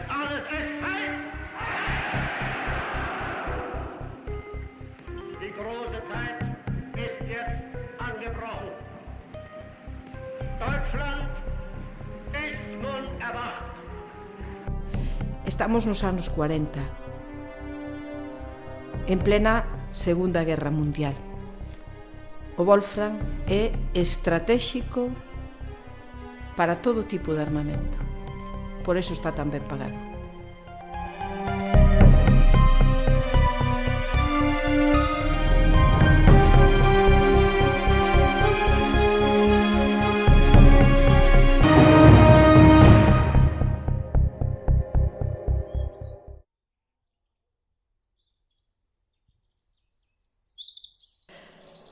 alles ist heil! Die große Zeit ist jetzt angebrochen. Deutschland ist nun erwacht. Estamos nos anos 40, en plena Segunda Guerra Mundial. O Wolfram é estratéxico para todo tipo de armamento. Por eso está tan ben pagado.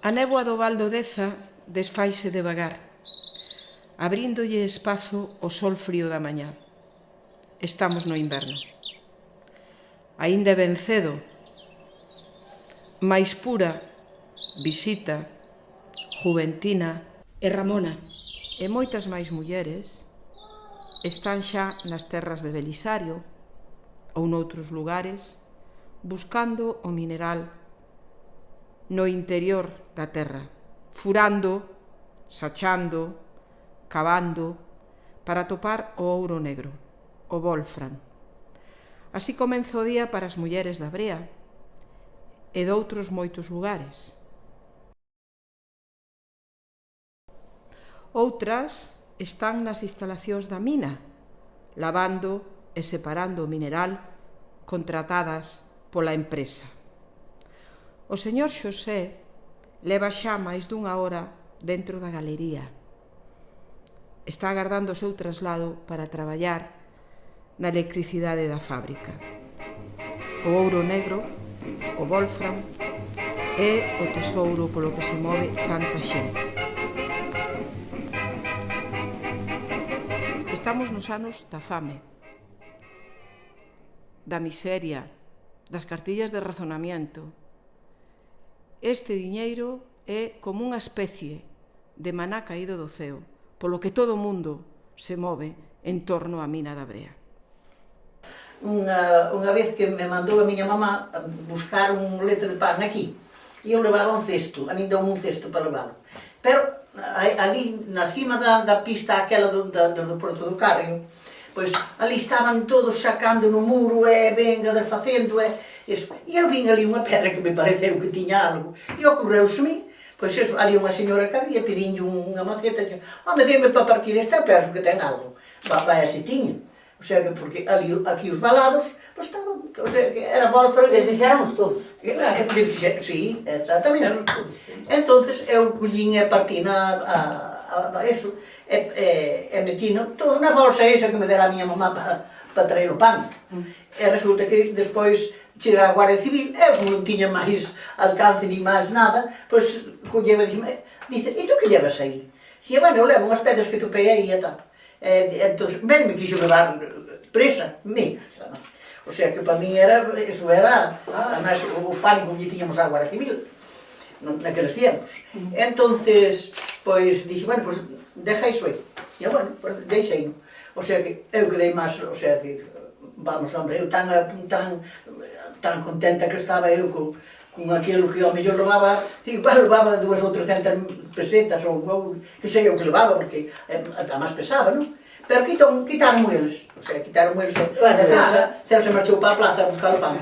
A néboa do Val do Deza desfaise devagar, abríndolle espazo ao sol frío da mañá. Estamos no inverno. Aínda é ben cedo, máis pura, Visita, Juventina e Ramona e moitas máis mulleres están xa nas terras de Belisario ou noutros lugares buscando o mineral no interior da terra, furando, sachando, cavando, para topar o ouro negro, o Wolfram. Así comeza o día para as mulleres da Brea e doutros moitos lugares. Outras están nas instalacións da mina, lavando e separando o mineral contratadas pola empresa. O señor Xosé leva xa máis dunha hora dentro da galería. Está agardando o seu traslado para traballar na electricidade da fábrica. O ouro negro, o Wolfram, é o tesouro polo que se move tanta xente. Estamos nos anos da fame, da miseria, das cartillas de razonamiento. Este diñeiro é como unha especie de maná caído do ceo, polo que todo o mundo se move en torno á mina da Brea. Unha vez que me mandou a miña mamá buscar un leite de pan aquí, e eu levaba un cesto, a min deu un cesto para levalo. Pero ali, na cima da pista aquela do Porto do Carrio, pois ali estaban todos sacando no muro e venga desfacendo e eu vin ali unha pedra que me pareceu que tiña algo e ocorreuse-me, pois eso, ali unha señora que había pedindo unha maceta e dixo, me dime para partir esta, penso que ten algo, vai así tiña. O sea, que porque ali, aquí os valados, pois estaban, o sea, que era Wolfram. Desfixéramos todos. Sí, exactamente. Entonces eu collín e partín eso, e metino todo na bolsa esa que me dera a miña mamá para traer o pan. E resulta que despois chega a Guardia Civil, eu non tiña máis alcance ni máis nada, pois colleva e dice, e tu que llevas aí? Si, bueno, eu levo unhas pedras que topei aí e tal. Entón, ben me quixo levar presa, mira, o sea que para mí eso era, además o pánico que tiñamos á Guardia Civil naqueles tiempos. Entonces, pois, dixe, bueno, pois, deja iso aí. E, bueno, pois, deixei-no. O sea que, eu quedei máis, o sea que, vamos, hombre, eu tan contenta que estaba eu con aquilo que ao mellor levaba, igual levaba 200 ou 300 pesetas, ou que sei eu que levaba, porque además pesaba, non? Pero quitaron eles, o sea, quitaron eles, Celsa marchou para a plaza a buscar o pan.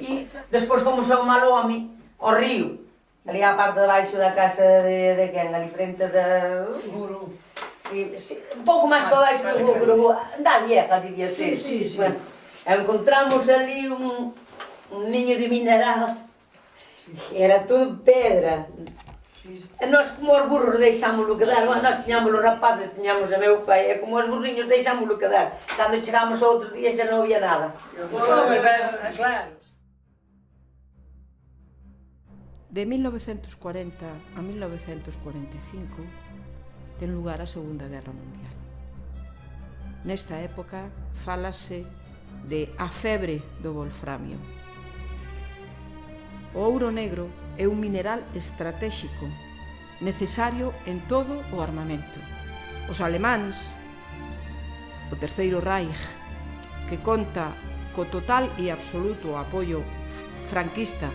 E despois fomos a un malo home, ao río, ali á parte de baixo da casa de quen, ali frente da... Guru. Sí, un pouco máis para baixo do Guru, da vieja, diría ser. Sí. Bueno, encontramos ali un niño de mineral, era todo pedra. E nós, como os burros, deixámoslo quedar, nós tiñamos os rapazes, tiñamos a meu pai, e como os burriños deixámoslo quedar. Cando chegámos outro día xa non había nada. Claro. De 1940 a 1945 ten lugar a Segunda Guerra Mundial. Nesta época fálase de a febre do wolframio. O ouro negro é un mineral estratéxico necesario en todo o armamento. Os alemáns, o Terceiro Reich, que conta co total e absoluto apoio franquista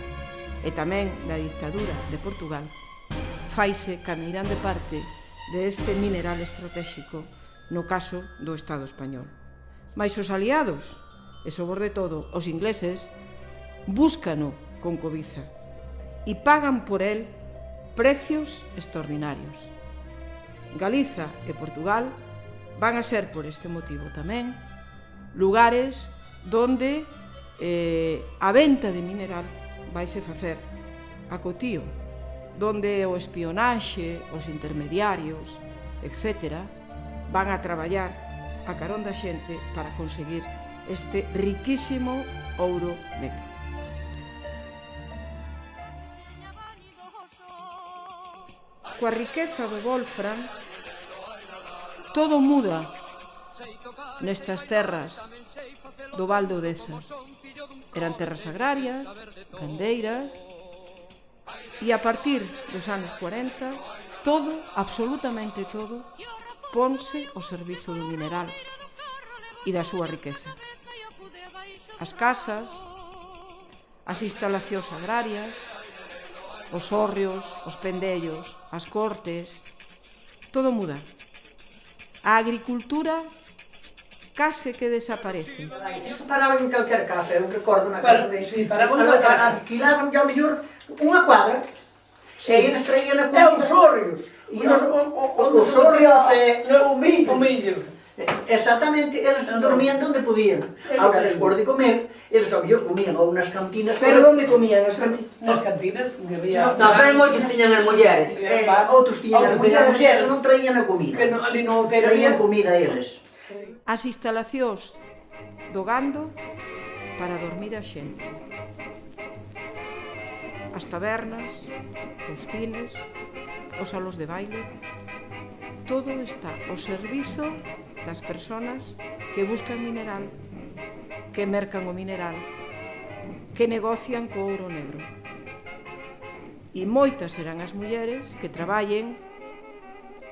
e tamén da dictadura de Portugal, faise cameirán de parte deste mineral estratégico no caso do Estado español. Mais os aliados, e sobre todo os ingleses, búscano con cobiza e pagan por el precios extraordinarios. Galiza e Portugal van a ser, por este motivo tamén, lugares donde a venta de mineral vaise facer a cotío, donde o espionaxe, os intermediarios, etc., van a traballar a carón da xente para conseguir este riquísimo ouro negro. Coa riqueza do Wolfram, todo muda nestas terras do Val do Deza. Eran terras agrarias, gandeiras, e a partir dos anos 40, todo, absolutamente todo, ponse ao servizo do mineral e da súa riqueza. As casas, as instalacións agrarias, os hórreos, os pendellos, as cortes, todo muda. A agricultura case que desaparece. Iso paraban en calquer casa, eu recordo na casa de... Sí, paramos na casa. Alquilaban ao mellor unha cuadra, e eles traían a comida. Os hórreos. Os hórreos e... O millo. Exactamente, eles dormían onde podían. Ahora, despois de comer, eles ao mellor comían ou nas cantinas... Pero onde comían? Nas cantinas, que había... No, pero moitos tiñan as mulleres. Outros tiñan as mulleres, eso non traían a comida. Que ali no hotel Traían comida eles. As instalacións do gando para dormir a xente. As tabernas, os cines, os salos de baile, todo está ao servizo das persoas que buscan mineral, que mercan o mineral, que negocian co ouro negro. E moitas serán as mulleres que traballen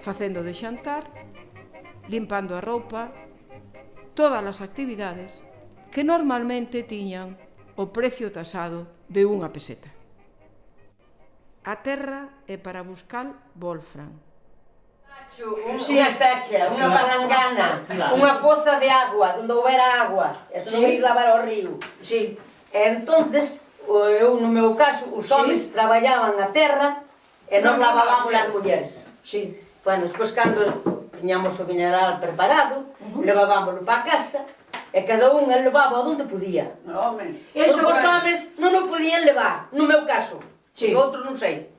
facendo de xantar, limpando a roupa, todas as actividades que normalmente tiñan o precio tasado de unha peseta. A terra é para buscar Wolfram. Unha sacha, unha palangana, unha poza de agua, onde houbera agua, eso non ir lavar ao río. Sí. Entonces, eu no meu caso, os homens traballaban a terra e nos lavábamos as mulleres. Sí. Bueno, despois cando tiñamos o mineral preparado, levábamoslo para casa e cada un levaba onde podía. Porque os homens non o podían levar, no meu caso. Os outros non sei.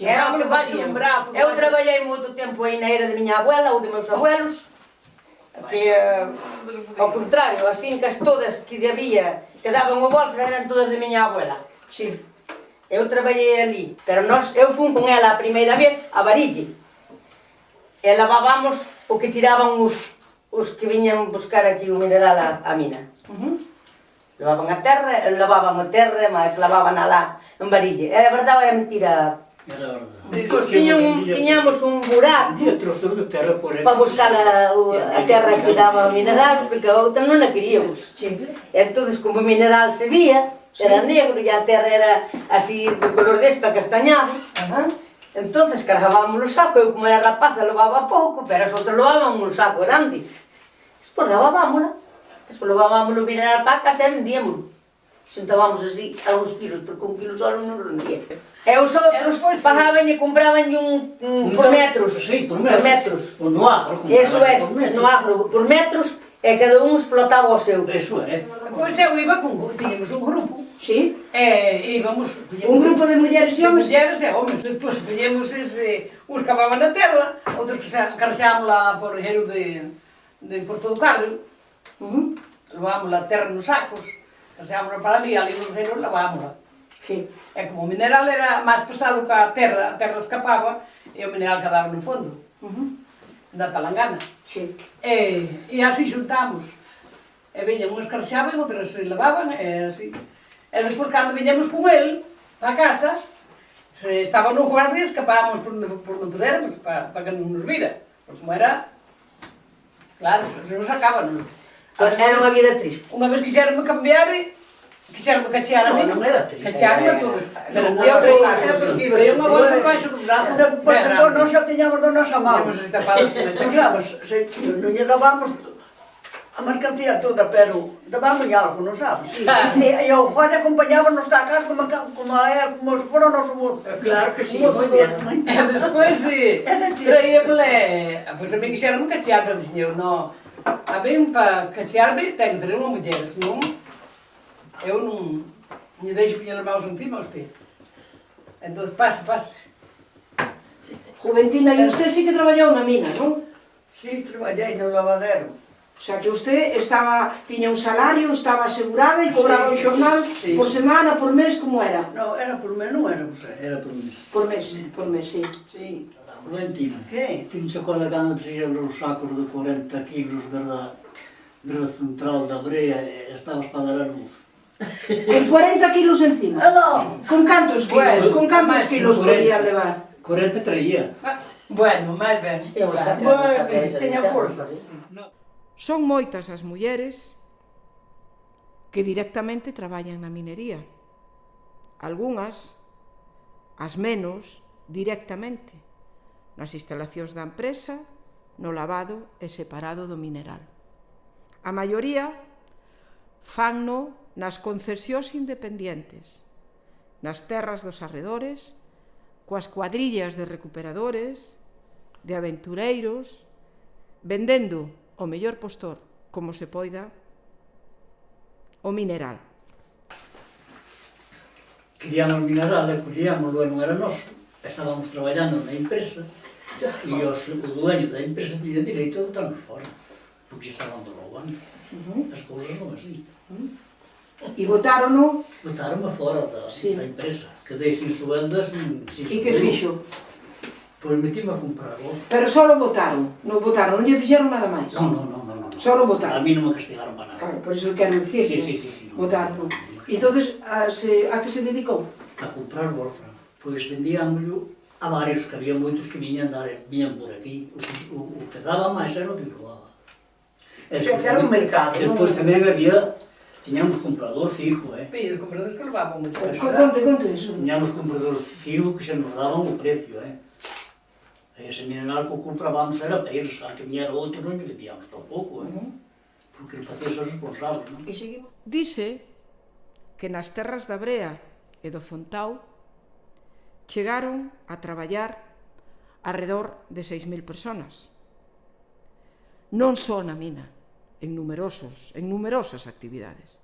Era o que facían. Eu traballei moito tempo aí na era de miña abuela ou de meus abuelos, que ao contrario, as fincas todas que había que daban o Wolfram eran todas de miña abuela. Sí. Eu traballei ali, pero eu fui con ela a primeira vez a Varille. E lavábamos o que tiraban os que viñan buscar aquí o mineral a mina. Lavaban a terra, mas lavaban lá en Varille. Era verdade ou era mentira? Pois tiñamos un buraco para buscar a terra que daba o mineral, porque a outra non a queríamos. Entón, como o mineral se vía, era negro e a terra era así de color desta, castañado. Entón, cargábamos o saco, eu como era rapaza levaba pouco, pero as outras levaban un saco grande. Despois lavábamosla, despois levábamos o mineral para casa e vendíamoslo. Xuntábamos así a uns kilos, porque un kilo solo non rendía. E os outros pagaban e compraban por metros. Sí, por metros. No agro. Eso é, no agro, por metros, e cada un explotaba o seu. Eso é. Pois eu iba tiñamos un grupo. Sí. E íbamos... Un grupo de mulleres e homes? Mulleres e homes. Despois poñemos uns cavaban na terra, outros que carxeámos lá por Regueiro de Porto do Carro. Levámos a terra nos sacos. Carxeámosla para ali nos reinos lavámosla. Sí. E como o mineral era máis pesado que a terra escapaba e o mineral quedaba no fondo, da palangana. Sí. E así xuntamos. E viñan unhas carxaban, outras se lavaban, e así. E despois, cando viñamos con el, a casa, se estaba no guardia, escapábamos por onde pudermos, para que non nos vira. Porque como era... Claro, se nos sacaban. Era unha vida triste. Unha vez quixeronme cambiar, quixeronme cachear a mí. Non era triste. Cachearme a todos. Pero E outro lado, Pero traía unha bolsa debaixo do brazo. Depois non xa tiñamos da nosa mão. Temos así tapado con a Non chaqueta. sabes, non lle dábamos a mercancía toda, pero dábamos algo, non sabes? E o Juan acompañábamos a casa como se fora o noso mozo. Claro que sí, Mozo moi bien. do- E despois traíamole, pois a mí quixeronme cachear, pero dixen eu, no, a mí para cachearme ten que ter unha muller, senón eu non lle deixo piñar as maus encima a usted. Entón, pase. Juventina, e usted sí que traballou na mina, non? Sí, traballei no lavadero. O sea, que usted tiña un salario, estaba asegurada e cobraba un xornal Sí. por semana, por mes, como era? No, era por mes, non era por mes. Era por mês. Por mes, sí. Sí. Valentina, Que? tínhamos a colocando 3 euros os sacos de 40 kilos de central da brea e estabas para dar a luz. Con 40 kilos encima. Aló! Con cantos kilos? Bueno, Con cantos máis, kilos 40. podía levar? 40 traía. Bueno, máis ben. Teña forza. Son moitas as mulleres que directamente traballan na minería. Algunhas, as menos, directamente, nas instalacións da empresa, no lavado e separado do mineral. A maioría fanno nas concesións independientes, nas terras dos arredores, coas cuadrillas de recuperadores, de aventureiros, vendendo o mellor postor, como se poida, o mineral. Queríamos mineral e collíamos, non era noso. Estábamos traballando na empresa e o dueño da empresa tiña direito a botarnos fora, porque estábamos roubando. As cousas son así. E botárono, Botaron-me fora da empresa, quedei sin sueldas, sin e que fixo? Pois metíme a comprar vos. Pero só lo botaron, non lle fixeron nada máis. Non. Só lo botaron. A mí non me castigaron para nada. Claro, por iso quero dicir. Sí. Botaron. E entonces, a que se dedicou? A comprar wolfram. Pois vendíamoslo a varios, que había moitos que viñan por aquí. O que daba máis era o que roubaba. O sea, que era un mercado, non? Despois tamén había, tiñamos comprador fijo, E os compradores que levaban moito de Conte eso. Tiñamos comprador fijo que se nos daban o precio, Ese mineral que o comprábamos era persa, que viñera outro non lle vendíamos tampouco, porque non facías os responsables, non? Dice que nas terras da Brea e do Fontao chegaron a traballar arredor de 6.000 personas. Non só na mina, en numerosas actividades.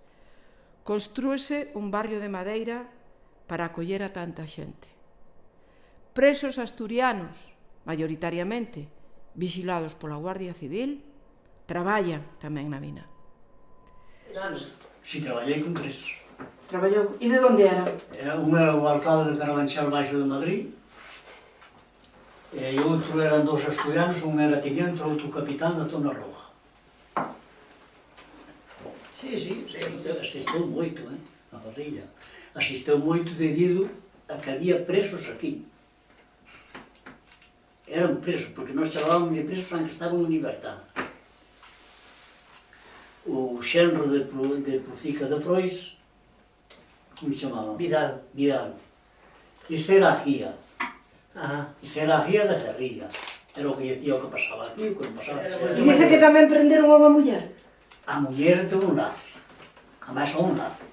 Constrúese un barrio de madeira para acoller a tanta xente. Presos asturianos, maioritariamente vixilados pola Guardia Civil, traballan tamén na mina. Si, traballei con 3. Traballou. E de onde era? Un era o alcalde de Carabanchal Baixo de Madrid, e outro eran 2 asturianos, un era teniente, outro capitán da Zona Roja. Sí. Asistiu moito, na guerrilla. Asistiu moito debido a que había presos aquí. Eran presos, porque nós chamábamos de presos aunque estaban en libertad. O xenro de Profica de Frois, como se chamaba? Vidal. Ese era a guía. Ajá. Ese era a guía da guerrilla. Era o que decía o que pasaba aquí, o que non pasaba. E dice que tamén prenderon a unha muller. A muller de un lazo. Además, un lazo.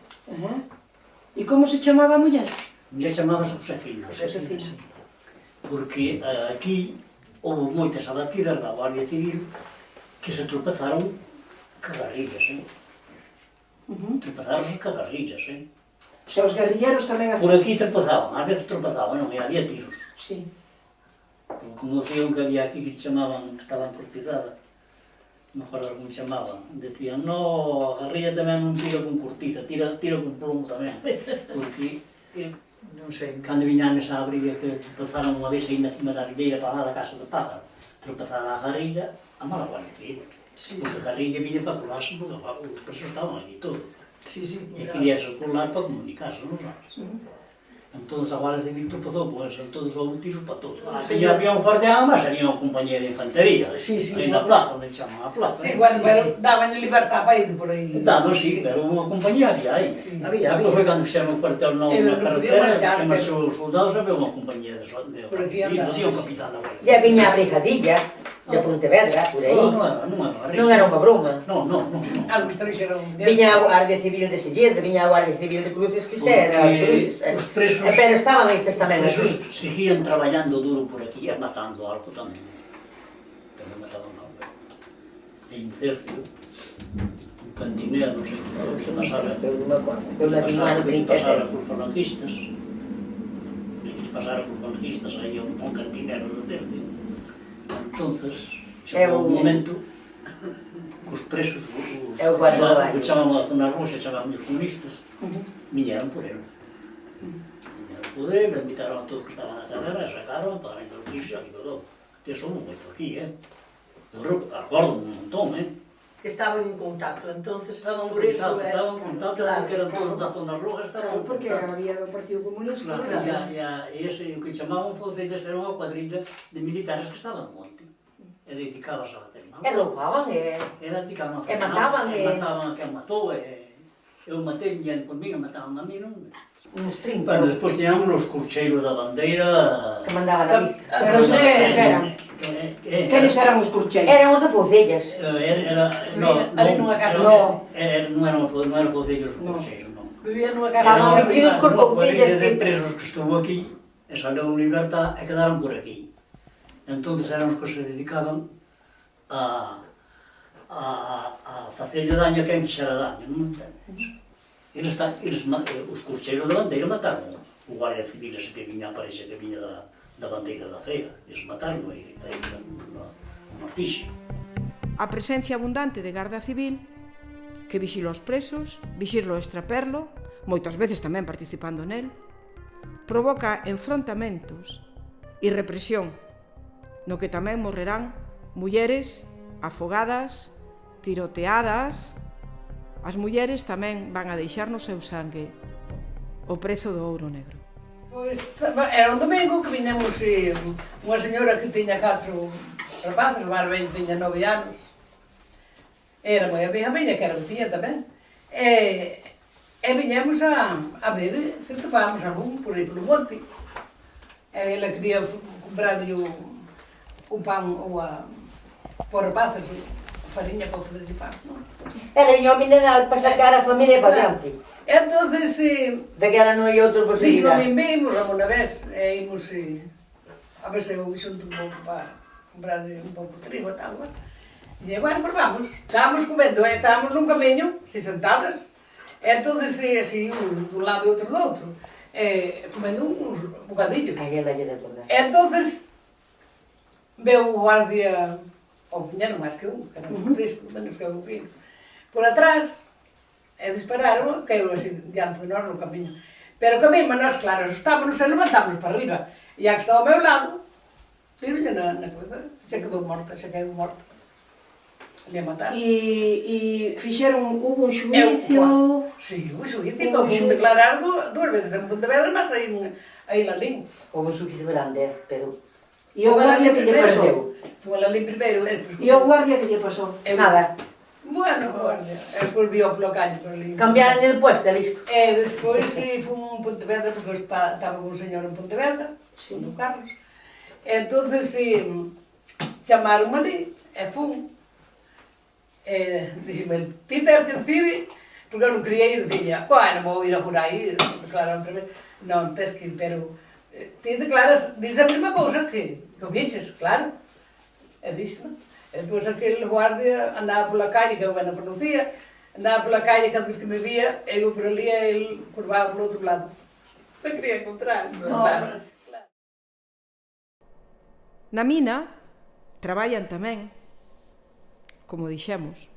E como se chamaba a muller? A muller chamábase Josefina. Josefina. Porque aquí houve moitas abatidas da Guardia Civil que se tropezaron cagarrillas, Tropezaron cagarrillas, O sea, os guerrilleros tamén... Por aquí tropezaban, ás veces tropezaban, non, e había tiros. Sí. Porque como decían que había aquí que chamaban, que estaban por cidade, non me acordo como chamaban, decían, no, a guerrilla tamén non tira con cortiza, tira con plomo tamén, porque Non sei. cando viñan esa briga que tropezaron unha vez aí na cima da videira para lá da casa do pájaro, tropezaron a guerrilla, a mala Guardia Civil. Porque a guerrilla viña para colarse, porque os presos estaban aquí todos. Sí. E quería circular para comunicarse, non sabes? Entón, a Guardia Civil topozou con eso, todos os bautizos para todos. Había un guardián, mas había un compañero de infantería, aí na plaza, onde chaman a plaza. Sí, bueno, pero daban libertad para ir por aí. Daban, sí, pero unha compañía había aí. Había. Depois foi cando fixeron o cuartel novo na carretera, que marchou os soldados, había unha compañía de Por aquí andaba, Guardia Civil, un sí. capitán da Guardia. Ya viña a Bricadilla, de Pontevedra, por aí. Non era unha broma. Non. Algo que trouxeron. Viña a Guardia Civil de Sillente, viña a Guardia Civil de Cruces, que xa era Cruces. Os presos... Pero estaban estes tamén Os presos aquí. seguían traballando duro por aquí e matando algo tamén. Pero mataron algo. E Incercio, un cantinero, non sei que pasara... Eu non me acordo. Eu la vi no ano Que pasara 37. por falangistas. Que pasara por falangistas aí a un cantinero de Cercio. Entonces, chegou un momento que os presos, o chamamos a zona roxa, chamamos os comunistas, viñeron por él. Viñeron por él, invitaron a todos que estaban na taberna, sacaron para introducirse aquí todo. Que son moito aquí, Eu acordo un montón, Que estaban en contacto, entonces Estaban por eso en contacto, claro, porque eran todos da zona roja, estaban en Porque contacto. había do Partido Comunista. Claro, e ese, o que chamaban Foncellas, era unha cuadrilla de militares que estaban no monte. E dedicábase a facer mal. E roupaban, e... Era dedicaban a E mataban, e mataban a quen matou, e eu matei, e por mí, e mataban a mí, non? Uns 30. Bueno, despois tiñamos os curcheiros da bandeira... Que mandaba David. Pero esos quenes eran? Quenes eran os curcheiros? Eran os de Foncellas. Ali nunha casa. Non eran Foncellos os curcheiros, non. Vivían nunha Estaban casa. metidos cos Unha cuadrilla Foncellas de que... presos que estuvo aquí, e saleu en libertad, e quedaron por aquí. Entonces eran os que se dedicaban a facerlle daño a quen fixera daño, non entendes? Os curcheiros da bandeira mataron o Guardia Civil ese que viña, parece que viña da bandeira da feira. Eles mataron aí no Martixe. A presencia abundante de Garda Civil que vixila os presos, vixirlo e extraperlo, moitas veces tamén participando nel, provoca enfrontamentos e represión, no que tamén morrerán mulleres afogadas, tiroteadas. As mulleres tamén van a deixar no seu sangue o prezo do ouro negro. Pois, era un domingo que viñemos unha señora que tiña 4 rapaces, o Barbén tiña 9 anos. Era moi amiga miña, que era mi tía tamén. E viñemos a ver se topábamos algún por aí polo monte. Ela quería comprarlle un pan ou por rapaces, fariña para fazer de pan, non? Era viño mineral para sacar a familia para diante. Entonces, Daquela non hai outra dixo a posibilidade. min vimos alguna vez, e imos a ver se eu xunto un pouco para comprar un pouco de trigo e tal, e bueno, pues vamos. Estábamos comendo, estábamos nun camiño, sentadas, e entonces así, dun lado e outro do outro, comendo uns bocadillos. Aí ela lle de acordar. E entonces, veu o guardia, ou viñeron máis que un, que eran tres, menos que eu vino, por atrás, e dispararon, caíron así diante de nós no camiño. Pero que a mí, nós, claro, asustámonos e levantámonos para arriba. E a que estaba ao meu lado, tirolle na cabeza, se quedou morta, se quedou morta. Le mataron. E fixeron, hubo un xuicio... Sí, hubo xuicio, que fun declarar dúas veces en Pontevedra, mas aí en Lalín. Houve un suquizo grande, pero... E o guardia que lle pasou? Fue a Lalín primeiro. E o guardia que lle pasou? Nada. Bueno, guardia. Despois viu o caño por ali. Cambiaron el puesto, listo. E despois fun a Pontevedra, porque estaba con un señor en Pontevedra, con o Carlos. E entonces chamaron ali, e fun. Dixeme, ti tens que decide, porque eu non quería ir, dicía, bueno, vou ir a por aí, declarar outra vez. Non, tens que ir, pero ti declaras, dices a mesma cousa que o viches, claro. E dixe, non? E depois aquele guardia andaba pola calle, que eu non conocía, andaba pola calle cada vez que me vía, eu por ali e ele curvaba polo outro lado. Me quería encontrar, claro. Na mina traballan tamén, como dixemos,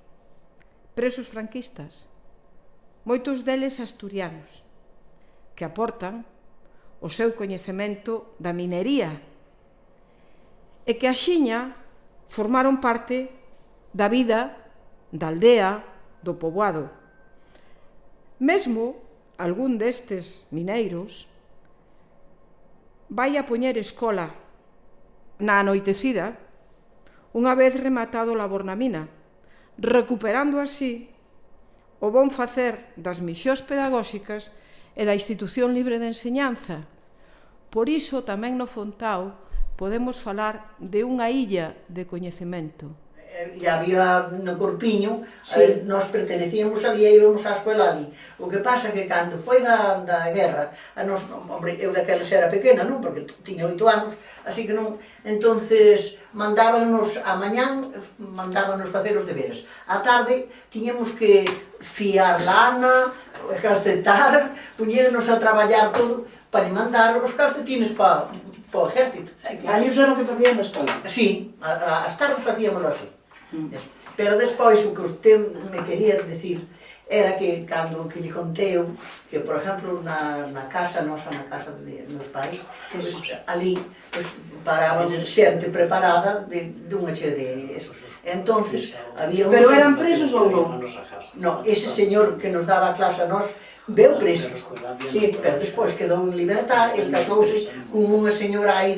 presos franquistas, moitos deles asturianos, que aportan o seu coñecemento da minería e que axiña formaron parte da vida da aldea, do poboado. Mesmo algún destes mineiros vai a poñer escola na anoitecida, unha vez rematado o labor na mina, recuperando así o bon facer das misións pedagóxicas e da institución libre de enseñanza. Por iso, tamén no Fontao, podemos falar de unha illa de coñecemento. E había no Corpiño, Sí. nós pertenecíamos ali e íbamos á escola ali. O que pasa que cando foi da guerra, a nós, hombre, eu daqueles era pequena, non? Porque tiña 8 anos, así que non. Entonces mandábanos a mañán, mandábanos facer os deberes. A tarde tiñamos que fiar lana, calcetar, puñéronos a traballar todo para lle mandar os calcetines para o ejército. Aí era o que facían na escola. Sí, as tardes facíamoslo así. Pero despois o que usted me quería decir era que cando que lle contei eu, que por exemplo na casa nosa, na casa de meus pais, pues, ali pues, paraban xente preparada de unha che de eso. Entonces, había Pero eran presos ou non? No, ese señor que nos daba a clase a nós veu preso. Sí, pero despois quedou en libertad, el casouse con unha señora aí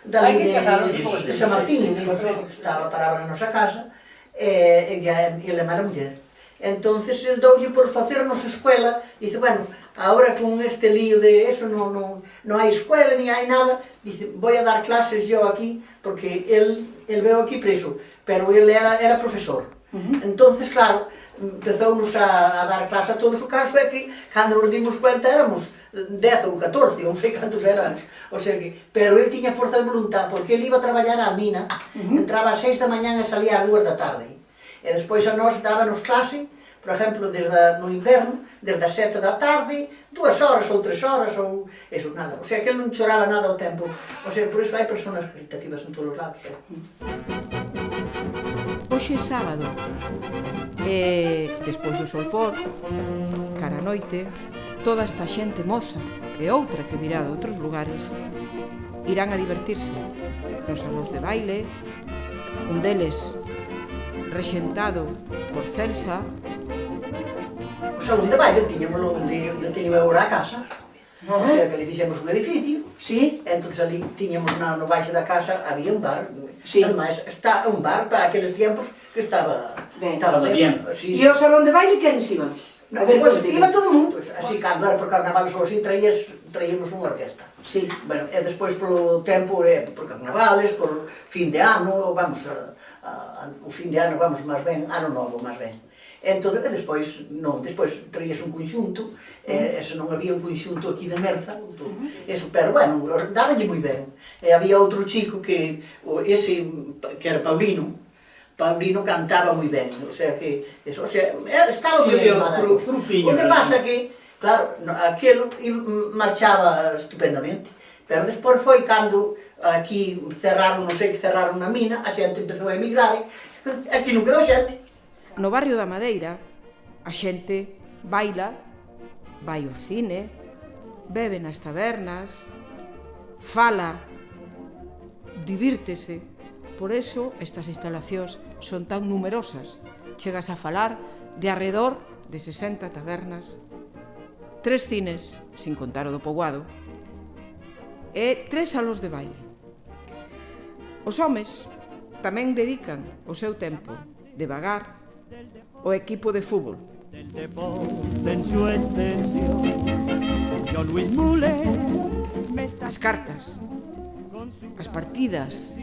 Hai que casarse, de San Martín, estaba parada na nosa casa, e ele era muller. Entonces, el doulle por facernos escuela, dice, bueno, ahora con este lío de eso, non hai escuela, ni hai nada, dice, voy a dar clases yo aquí, porque el veo aquí preso, pero ele era profesor. Entonces, claro, empezounos a dar clase a todos, o caso é que, cando nos dimos cuenta, éramos 10 ou 14, non sei cantos éramos, o sea que, pero ele tiña forza de voluntad, porque ele iba a traballar á mina, entraba ás 6 da mañán e salía ás 2 da tarde, e despois a nós dábanos clase, por exemplo, no inverno, desde as 7 da tarde, 2 horas ou 3 horas, ou eso, nada, o sea que ele non choraba nada o tempo, o sea, por iso hai personas caritativas en todos os lados. Hoxe é sábado e despois do solpor, cara a noite, toda esta xente moza e outra que virá de outros lugares irán a divertirse nos salóns de baile, un deles rexentado por Celsa. O salón de baile tiñamoslo onde eu teño agora a casa, o sea que le fixemos un edificio, Sí. entonces ali tiñamos no baixo da casa, había un bar, Sí. ademais está un bar para aqueles tiempos que estaba Ben. ben. Sí. E o salón de baile quen se iban? No, pues, iba todo o mundo, pues, así cando era por carnavales ou así, traíamos unha orquesta. Sí. Bueno, e despois polo tempo, por carnavales, por fin de ano, vamos, o fin de ano, vamos, máis ben, ano novo, máis ben. Entón, despois, non, despois traías un conxunto, e se non había un conxunto aquí de Merza, eso, pero bueno, dábanlle moi ben. E había outro chico que, ese, que era Paulino cantaba moi ben, o sea que, eso, o sea, estaba moi ben armada. O que pasa que, claro, aquilo marchaba estupendamente, pero despois foi cando aquí cerraron, non sei que cerraron na mina, a xente empezou a emigrar, aquí non quedou xente. No barrio da Madeira, a xente baila, vai ao cine, bebe nas tabernas, fala, divírtese. Por eso, estas instalacións son tan numerosas. Chegas a falar de arredor de 60 tabernas, 3 cines, sin contar o do poboado, e 3 salóns de baile. Os homes tamén dedican o seu tempo de vagar ao equipo de fútbol. Del deporte en su extensión, yo Luis Mule As cartas, as partidas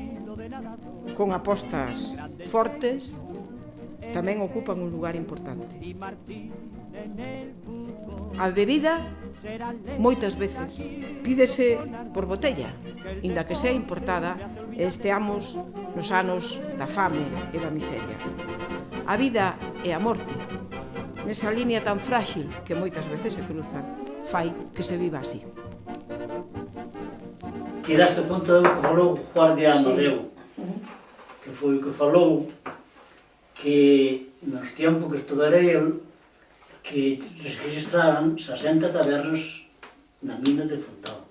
con apostas fortes tamén ocupan un lugar importante. A bebida moitas veces pídese por botella, inda que sea importada e esteamos nos anos da fame e da miseria. A vida e a morte, nesa línea tan frágil que moitas veces se cruzan, fai que se viva así. Tiraste conta do que falou Juan de Amadeu, que foi o que falou que nos tempos que estudarei eu, que registraran 60 tabernas na mina de Fontao.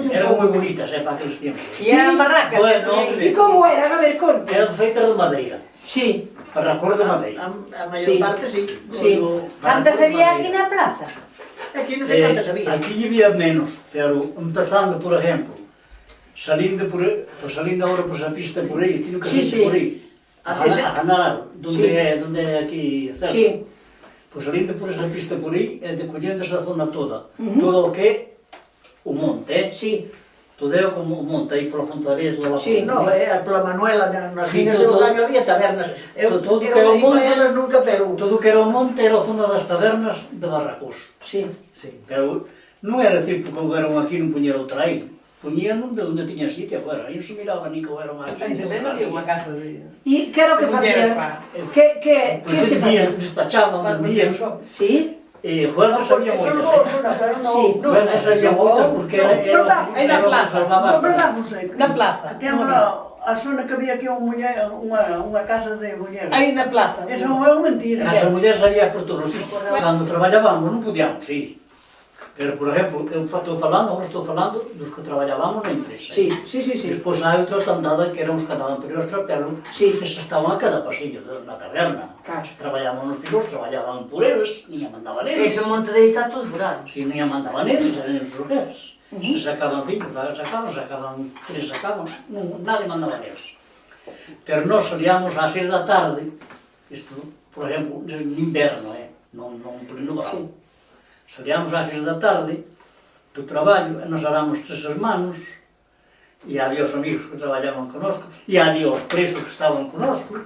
Eran moi bonitas, para aqueles tempos. E eran barracas. Bueno, E como eran? A ver, conta. eran feitas de madeira, Sí. para cor de madeira. A maior Sí. parte, sí. Sí. Para Cantas cor de había aquí madeira. na plaza? Aquí non sei cantas había. Aquí había menos, pero empezando, por ejemplo, salindo agora por esa pista por aí, tiene que Sí, ser sí. por aí, a Janar, Sí. donde é aquí cerca. Sí. Pois salindo por esa pista por aí, e decollendo esa zona toda, todo o que é o monte, Sí. todo é como o monte, aí pola Fontaría, toda a Sí, no, pola Manuela, nas Sí, minas de todo- Ogaño había tabernas. todo que eu é o non fui monte- a elas nunca, pero... todo o que era o monte era a zona das tabernas de Barracos. Sí. Sí, pero non era decir porque houberon aquí non puñera outra aí. Puñeron de onde tiña sitio agora, aí non se miraba ni que houberon aquí. Aí tamén había unha casa de... E que era o que Mulleres, facían? pa. Que se facían? Despachaban, vendían. Sí? Juegas había Eso moitas, non, pero non. Sí. Juegas había moitas porque era Aí na plaza, Non, verdad, non sei. Na plaza. Que temos a zona que había aquí unha casa de mulleres. Aí na plaza. Eso non é mentira. As mulleres salían por todos os sitios. Cando traballábamos non podíamos ir. Pero, por exemplo, eu estou falando dos que traballábamos na empresa. Sí, sí, sí, sí. Despois hai outra tandada que eran os que andaban por os trapelos, Sí. que estaban a cada pasillo na taberna. Claro. Traballaban nos filos, traballaban por eles, niña mandaban eles. Ese monte de aí está todo furado. Si niña mandaban eles, eran os seus jefes. Se sacaban 5, sacaban 3, non, nadie mandaba neles. Pero nós salíamos ás 6 da tarde, isto, por exemplo, en inverno, non pleno verão. Sí. Salíamos ás 6 da tarde do traballo e nos dáramos 3 as manos e había os amigos que traballaban conosco e había os presos que estaban conosco.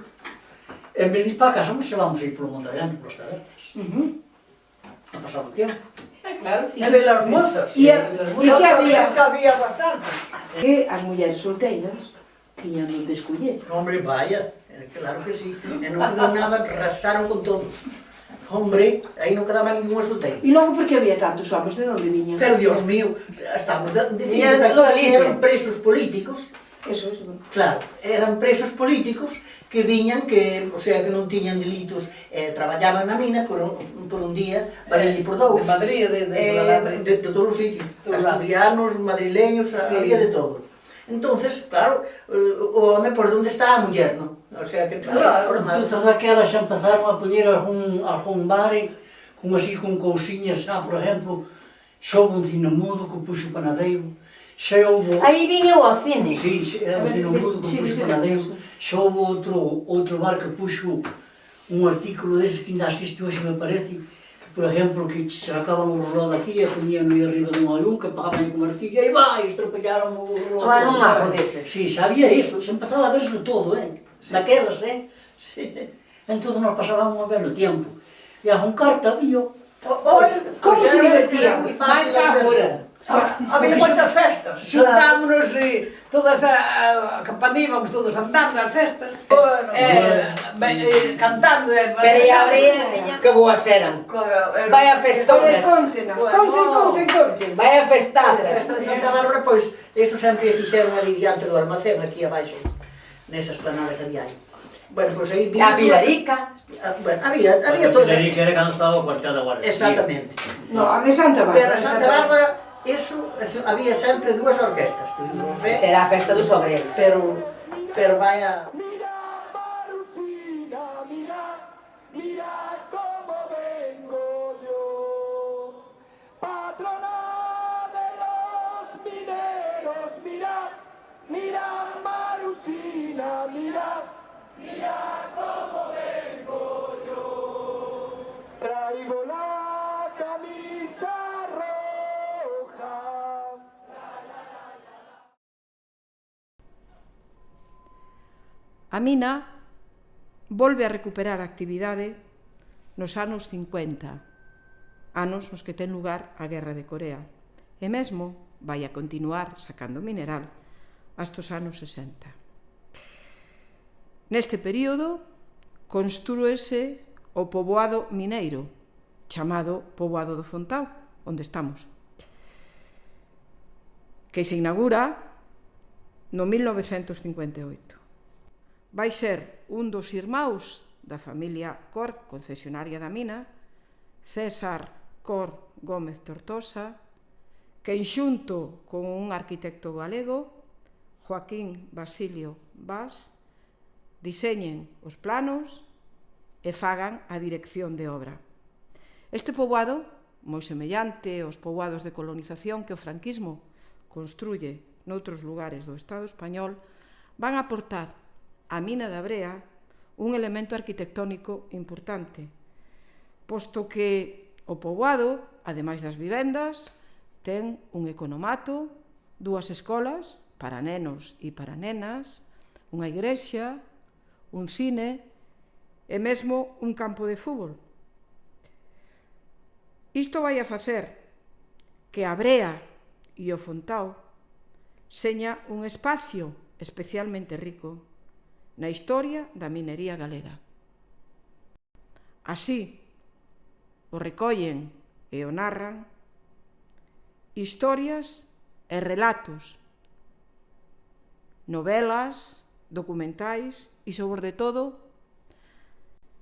En vez de ir para a casa, nos llevamos a ir polo monte adiante, polas tabernas. A pasar o tempo. Claro. E ver as mozas. E que había? Que había bastante. Que as mulleres solteiras tiñan onde escoller. Hombre, vaya, claro que sí. E non quedou nada, rasaron con todo. Hombre, aí non quedaba ningún solteiro. E logo porque había tantos homens, de onde viñan? Pero, Dios mío, estamos dicindo Viñan de toda que Galicia. eran presos políticos. Eso. Claro, eran presos políticos que viñan, que, o sea, que non tiñan delitos, traballaban na mina por un día, valelle por dous. De Madrid, de todos os sitios, Todos lados. asturianos, madrileños, Sí. había de todo. Entonces, claro, o home, por onde está a muller, non? O sea, que claro, normal. Entonces daquelas xa empezaron a poñer algún bar, con cousiñas, por exemplo, xa houve un cine mudo que puxo o panadeiro, xa houve... Aí vin eu ao cine. Sí, era un cine mudo que Sí, puxo sí, o panadeiro, sí. xa houve outro bar que puxo un artículo deses que ainda asiste hoxe, me parece, que, por exemplo, que se sacaban o reloj daqui e poñían aí arriba dun avión, que pagaban con martillo, e vai, estropellaron o reloj. Era un mago deses. Sí, sabía iso, se empezaba a verse todo, daquelas, Sí. Entón nos pasábamos a ver o tempo. E a carta vio. Como se divertían? máis que agora. Había moitas festas. Xuntámonos todas a campaña, íbamos todos andando ás festas. Bueno, Cantando. Pero e habría que boas eran. Vaya festonas. Conten. Vaya A festadas. festa de Santa Bárbara, pois, eso sempre fixeron ali diante do almacén, aquí abaixo, nesa esplanada que había aí. Bueno, pois aí... A Pilarica. Bueno, había todas... Tenía que era cando estaba o cuartel da Guardia. Exactamente. No, a de Santa Bárbara. Pero a Santa Bárbara, eso había sempre dúas orquestas, non sei, Será a festa dos obreros. pero vaya... Mira, Marusina, mira, mira cómo vengo yo, patrona de los mineros, mira, mira, Marusina, mira, mira cómo vengo yo, traigo la camisa roja. A mina volve a recuperar a actividade nos anos 50, anos nos que ten lugar a Guerra de Corea, e mesmo vai a continuar sacando mineral hasta os anos 60. Neste período, construíse o poboado mineiro, chamado Poboado do Fontao, onde estamos, que se inaugura no 1958. Vai ser un dos irmáns da familia Cor, concesionaria da mina, César Cor Gómez Tortosa, que xunto con un arquitecto galego, Joaquín Basilio Bas, diseñen os planos e fagan a dirección de obra. Este poboado moi semellante aos poboados de colonización que o franquismo construye noutros lugares do Estado español, van a aportar á mina da Brea un elemento arquitectónico importante, posto que o poboado, ademais das vivendas, ten un economato, 2 escolas para nenos e para nenas, unha igrexa, un cine e mesmo un campo de fútbol. Isto vai a facer que a Brea e o Fontao seña un espacio especialmente rico na historia da minería galega. Así o recollen e o narran historias e relatos, novelas, documentais e, sobre todo,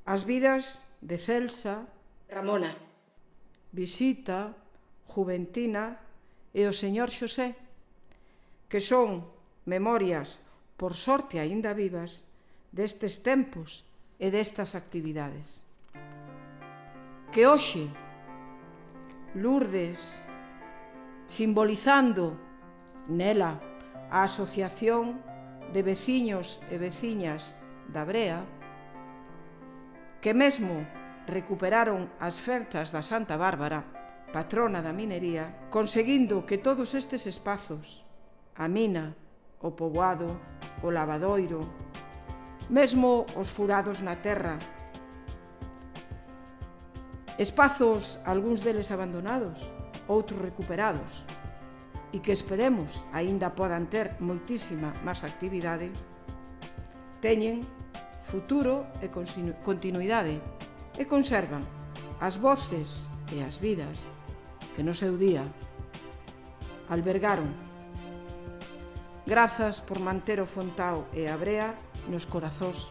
as vidas de Celsa, Ramona, Visita, Juventina e o señor Xosé, que son memorias, por sorte aínda vivas, destes tempos e destas actividades. Que hoxe, Lourdes, simbolizando nela a Asociación de Veciños e Veciñas da Brea, que mesmo recuperaron as festas da Santa Bárbara, patrona da minería, conseguindo que todos estes espazos, a mina, o poboado, o lavadoiro, mesmo os furados na terra, espazos, algúns deles abandonados, outros recuperados, e que esperemos aínda podan ter moitísima máis actividade, teñen futuro e continuidade e conservan as voces e as vidas que no seu día albergaron. Grazas por manter o Fontao e a Brea nos corazóns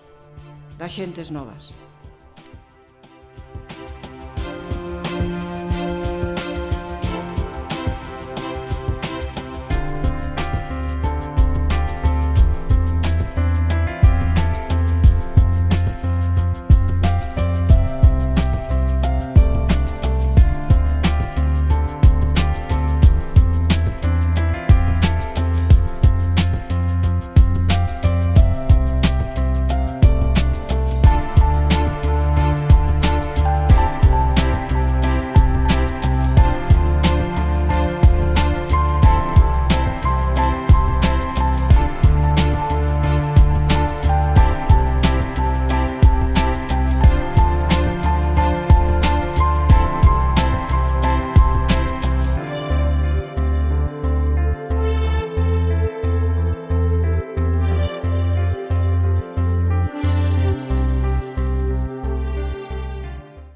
das xentes novas.